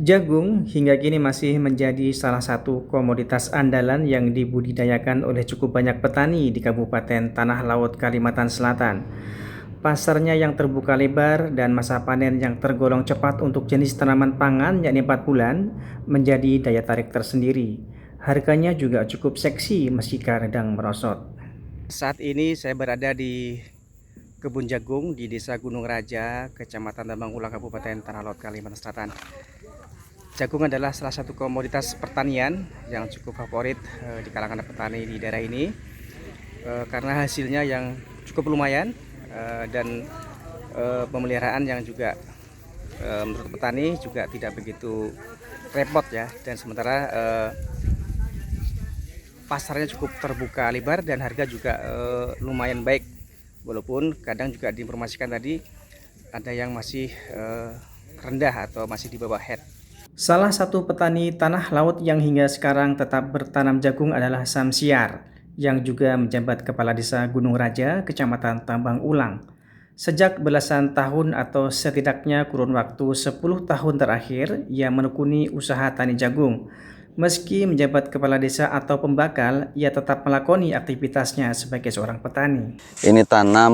Jagung hingga kini masih menjadi salah satu komoditas andalan yang dibudidayakan oleh cukup banyak petani di Kabupaten Tanah Laut, Kalimantan Selatan. Pasarnya yang terbuka lebar dan masa panen yang tergolong cepat untuk jenis tanaman pangan yakni 4 bulan menjadi daya tarik tersendiri. Harganya juga cukup seksi meski kadang merosot. Saat ini saya berada di kebun jagung di Desa Gunung Raja, Kecamatan Tambang Ulang, Kabupaten Tanah Laut, Kalimantan Selatan. Jagung adalah salah satu komoditas pertanian yang cukup favorit di kalangan petani di daerah ini karena hasilnya yang cukup lumayan dan pemeliharaan yang juga menurut petani juga tidak begitu repot ya, dan sementara pasarnya cukup terbuka lebar dan harga juga lumayan baik, walaupun kadang juga diinformasikan tadi ada yang masih rendah atau masih di bawah head. Salah satu petani tanah laut yang hingga sekarang tetap bertanam jagung adalah Samsiar, yang juga menjabat Kepala Desa Gunung Raja, Kecamatan Tambang Ulang. Sejak belasan tahun atau setidaknya kurun waktu 10 tahun terakhir, ia menekuni usaha tani jagung. Meski menjabat kepala desa atau pembakal, ia tetap melakoni aktivitasnya sebagai seorang petani. Ini tanam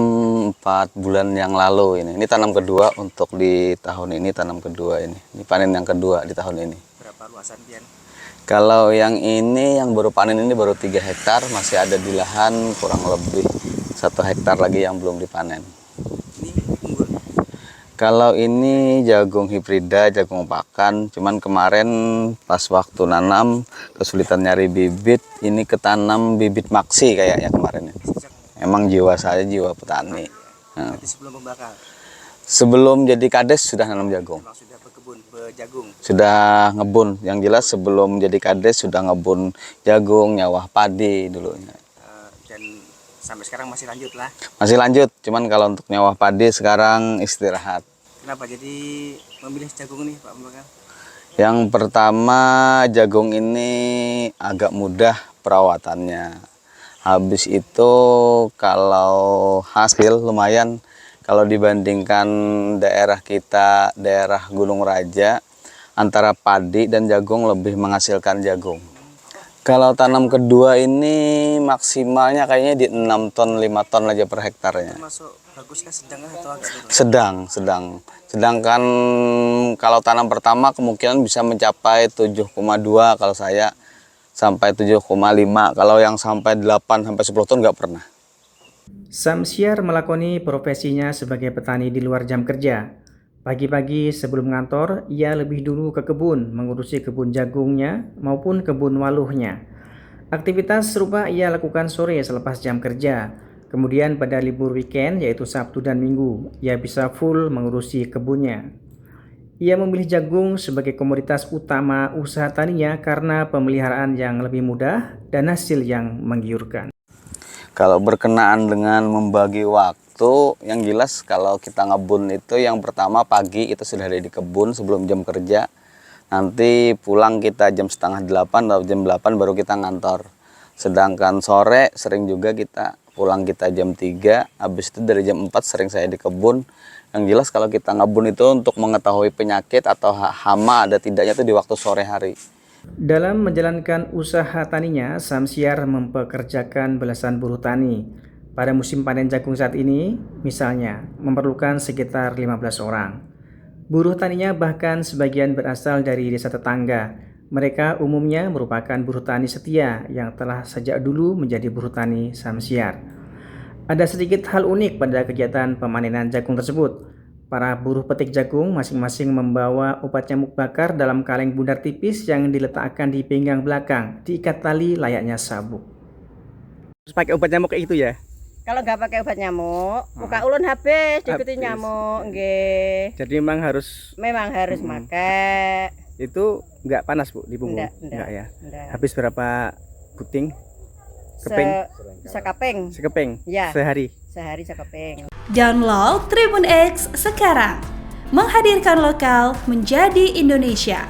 4 bulan yang lalu ini. Ini tanam kedua untuk di tahun ini, tanam kedua ini. Ini panen yang kedua di tahun ini. Berapa luasan Pian? Kalau yang ini yang baru panen ini baru 3 hektar, masih ada di lahan kurang lebih 1 hektar lagi yang belum dipanen. Ini unggul. Kalau ini jagung hibrida, jagung pakan, cuman kemarin pas waktu nanam kesulitan nyari bibit, ini ketanam bibit maksi kayaknya kemarin. Emang jiwa saya jiwa petani. Nah. Sebelum pembakal? Sebelum jadi kades sudah nanam jagung. Memang sudah berkebun berjagung? Sudah ngebun, yang jelas sebelum jadi kades sudah ngebun jagung, nyawah padi dulunya. Dan sampai sekarang masih lanjut lah? Masih lanjut, cuman kalau untuk nyawah padi sekarang istirahat. Kenapa jadi memilih jagung nih Pak Pembakal? Yang pertama, jagung ini agak mudah perawatannya. Habis itu kalau hasil lumayan, kalau dibandingkan daerah kita, daerah Gunung Raja, antara padi dan jagung lebih menghasilkan jagung. Kalau tanam kedua ini maksimalnya kayaknya di 6 ton, 5 ton aja per hektarnya. Masuk baguskah, sedang atau agak turun? Sedang. Sedangkan kalau tanam pertama kemungkinan bisa mencapai 7,2 kalau saya, sampai 7,5. Kalau yang sampai 8 sampai 10 ton nggak pernah. Samsiar melakoni profesinya sebagai petani di luar jam kerja. Pagi-pagi sebelum ngantor, ia lebih dulu ke kebun mengurusi kebun jagungnya maupun kebun waluhnya. Aktivitas serupa ia lakukan sore selepas jam kerja. Kemudian pada libur weekend yaitu Sabtu dan Minggu, ia bisa full mengurusi kebunnya. Ia memilih jagung sebagai komoditas utama usaha taninya karena pemeliharaan yang lebih mudah dan hasil yang menggiurkan. Kalau berkenaan dengan membagi waktu, yang jelas kalau kita ngebun itu yang pertama pagi itu sudah ada di kebun sebelum jam kerja. Nanti pulang kita jam setengah 8 atau jam 8 baru kita ngantor. Sedangkan sore sering juga kita pulang kita jam 3, habis itu dari jam 4 sering saya di kebun. Yang jelas kalau kita ngebun itu untuk mengetahui penyakit atau hama ada tidaknya itu di waktu sore hari. Dalam menjalankan usaha taninya, Samsiar mempekerjakan belasan buruh tani. Pada musim panen jagung saat ini, misalnya, memerlukan sekitar 15 orang. Buruh taninya bahkan sebagian berasal dari desa tetangga. Mereka umumnya merupakan buruh tani setia yang telah sejak dulu menjadi buruh tani Samsiar. Ada sedikit hal unik pada kegiatan pemanenan jagung tersebut. Para buruh petik jagung masing-masing membawa obat nyamuk bakar dalam kaleng bundar tipis yang diletakkan di pinggang belakang, diikat tali layaknya sabuk. Terus pakai obat nyamuk kayak gitu ya? Kalau nggak pakai obat nyamuk, muka ulun habis diikuti nyamuk, nggih. Jadi memang harus pakai. itu nggak panas Bu di punggung? Enggak ya? Enggak. Habis berapa puting? Keping? Sekeping? Ya. Sehari? Sehari sekeping. Download Tribun X sekarang. Menghadirkan lokal menjadi Indonesia.